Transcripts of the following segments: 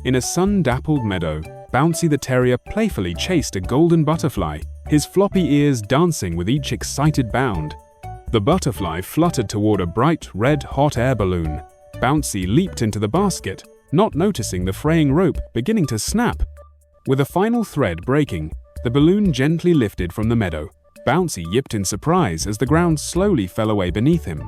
In a sun-dappled meadow, Bouncy the terrier playfully chased a golden butterfly, his floppy ears dancing with each excited bound. The butterfly fluttered toward a bright red hot air balloon. Bouncy leaped into the basket, not noticing the fraying rope beginning to snap. With a final thread breaking, the balloon gently lifted from the meadow. Bouncy yipped in surprise as the ground slowly fell away beneath him.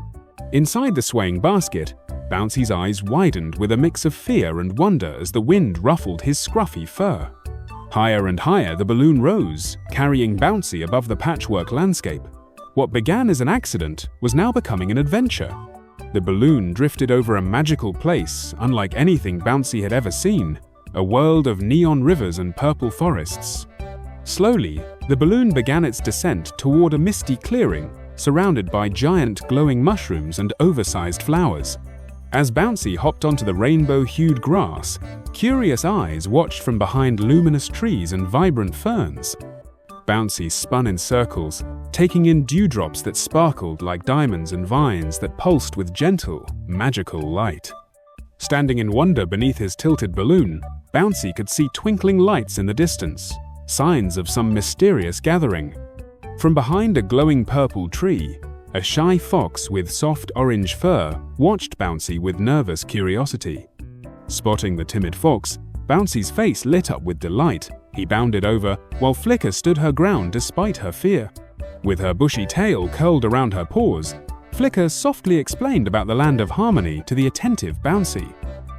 Inside the swaying basket, Bouncy's eyes widened with a mix of fear and wonder as the wind ruffled his scruffy fur. Higher and higher the balloon rose, carrying Bouncy above the patchwork landscape. What began as an accident was now becoming an adventure. The balloon drifted over a magical place unlike anything Bouncy had ever seen, a world of neon rivers and purple forests. Slowly, the balloon began its descent toward a misty clearing, surrounded by giant glowing mushrooms and oversized flowers. As Bouncy hopped onto the rainbow-hued grass, curious eyes watched from behind luminous trees and vibrant ferns. Bouncy spun in circles, taking in dewdrops that sparkled like diamonds and vines that pulsed with gentle, magical light. Standing in wonder beneath his tilted balloon, Bouncy could see twinkling lights in the distance, signs of some mysterious gathering. From behind a glowing purple tree, a shy fox with soft orange fur watched Bouncy with nervous curiosity. Spotting the timid fox, Bouncy's face lit up with delight. He bounded over, while Flicker stood her ground despite her fear. With her bushy tail curled around her paws, Flicker softly explained about the land of harmony to the attentive Bouncy.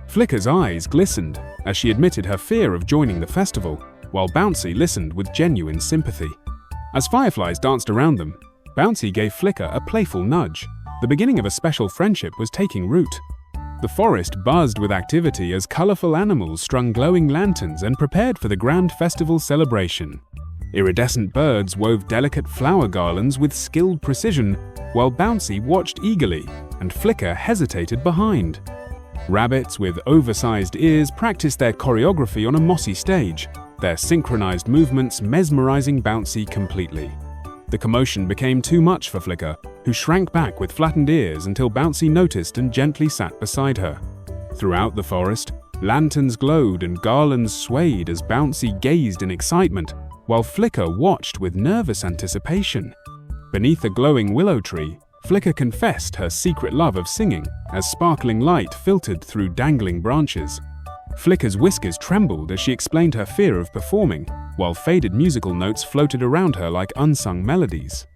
Flicker's eyes glistened as she admitted her fear of joining the festival, while Bouncy listened with genuine sympathy. As fireflies danced around them, Bouncy gave Flicker a playful nudge. The beginning of a special friendship was taking root. The forest buzzed with activity as colorful animals strung glowing lanterns and prepared for the grand festival celebration. Iridescent birds wove delicate flower garlands with skilled precision, while Bouncy watched eagerly and Flicker hesitated behind. Rabbits with oversized ears practiced their choreography on a mossy stage, their synchronized movements mesmerizing Bouncy completely. The commotion became too much for Flicker, who shrank back with flattened ears until Bouncy noticed and gently sat beside her. Throughout the forest, lanterns glowed and garlands swayed as Bouncy gazed in excitement, while Flicker watched with nervous anticipation. Beneath a glowing willow tree, Flicker confessed her secret love of singing as sparkling light filtered through dangling branches. Flicker's whiskers trembled as she explained her fear of performing, while faded musical notes floated around her like unsung melodies.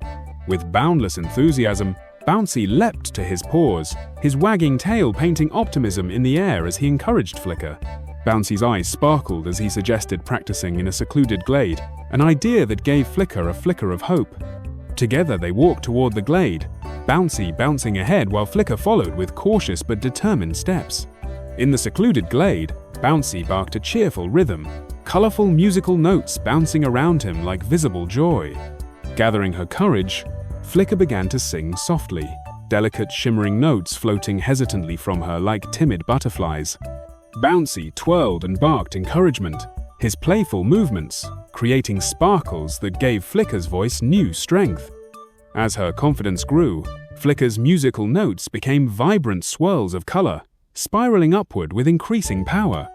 With boundless enthusiasm, Bouncy leapt to his paws, his wagging tail painting optimism in the air as he encouraged Flicker. Bouncy's eyes sparkled as he suggested practicing in a secluded glade, an idea that gave Flicker a flicker of hope. Together they walked toward the glade, Bouncy bouncing ahead while Flicker followed with cautious but determined steps. In the secluded glade, Bouncy barked a cheerful rhythm, colorful musical notes bouncing around him like visible joy. Gathering her courage, Flicker began to sing softly, delicate shimmering notes floating hesitantly from her like timid butterflies. Bouncy twirled and barked encouragement, his playful movements creating sparkles that gave Flicker's voice new strength. As her confidence grew, Flicker's musical notes became vibrant swirls of color, spiraling upward with increasing power.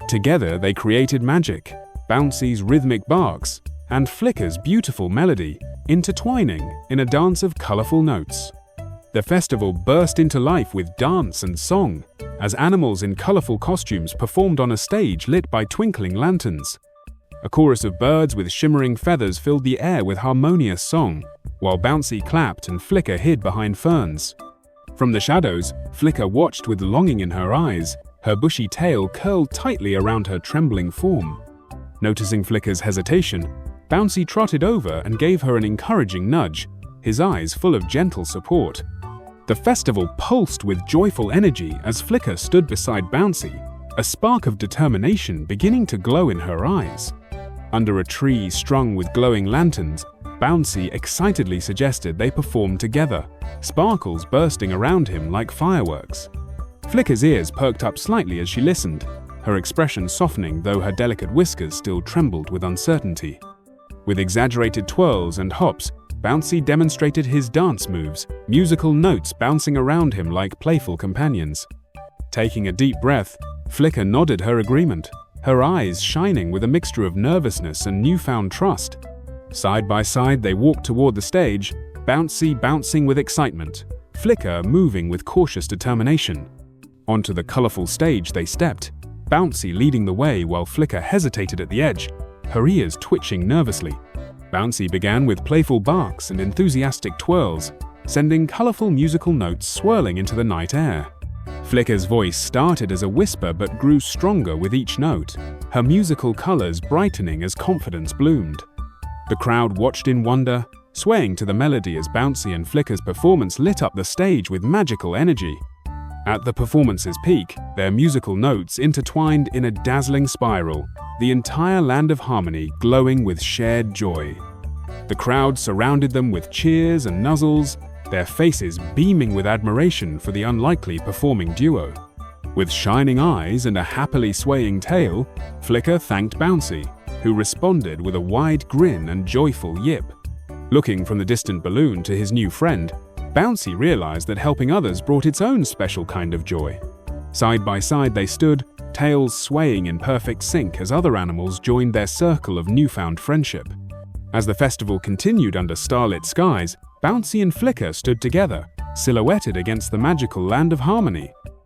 Together they created magic, Bouncy's rhythmic barks and Flicker's beautiful melody, intertwining in a dance of colorful notes. The festival burst into life with dance and song, as animals in colorful costumes performed on a stage lit by twinkling lanterns. A chorus of birds with shimmering feathers filled the air with harmonious song, while Bouncy clapped and Flicker hid behind ferns. From the shadows, Flicker watched with longing in her eyes, her bushy tail curled tightly around her trembling form. Noticing Flicker's hesitation, Bouncy trotted over and gave her an encouraging nudge, his eyes full of gentle support. The festival pulsed with joyful energy as Flicker stood beside Bouncy, a spark of determination beginning to glow in her eyes. Under a tree strung with glowing lanterns, Bouncy excitedly suggested they perform together, sparkles bursting around him like fireworks. Flicker's ears perked up slightly as she listened, her expression softening though her delicate whiskers still trembled with uncertainty. With exaggerated twirls and hops, Bouncy demonstrated his dance moves, musical notes bouncing around him like playful companions. Taking a deep breath, Flicker nodded her agreement, her eyes shining with a mixture of nervousness and newfound trust. Side by side they walked toward the stage, Bouncy bouncing with excitement, Flicker moving with cautious determination. Onto the colorful stage they stepped, Bouncy leading the way while Flicker hesitated at the edge, her ears twitching nervously. Bouncy began with playful barks and enthusiastic twirls, sending colorful musical notes swirling into the night air. Flicker's voice started as a whisper but grew stronger with each note, her musical colors brightening as confidence bloomed. The crowd watched in wonder, swaying to the melody as Bouncy and Flicker's performance lit up the stage with magical energy. At the performance's peak, their musical notes intertwined in a dazzling spiral, the entire land of harmony glowing with shared joy. The crowd surrounded them with cheers and nuzzles, their faces beaming with admiration for the unlikely performing duo. With shining eyes and a happily swaying tail, Flicker thanked Bouncy, who responded with a wide grin and joyful yip. Looking from the distant balloon to his new friend, Bouncy realized that helping others brought its own special kind of joy. Side by side they stood, tails swaying in perfect sync as other animals joined their circle of newfound friendship. As the festival continued under starlit skies, Bouncy and Flicker stood together, silhouetted against the magical land of harmony.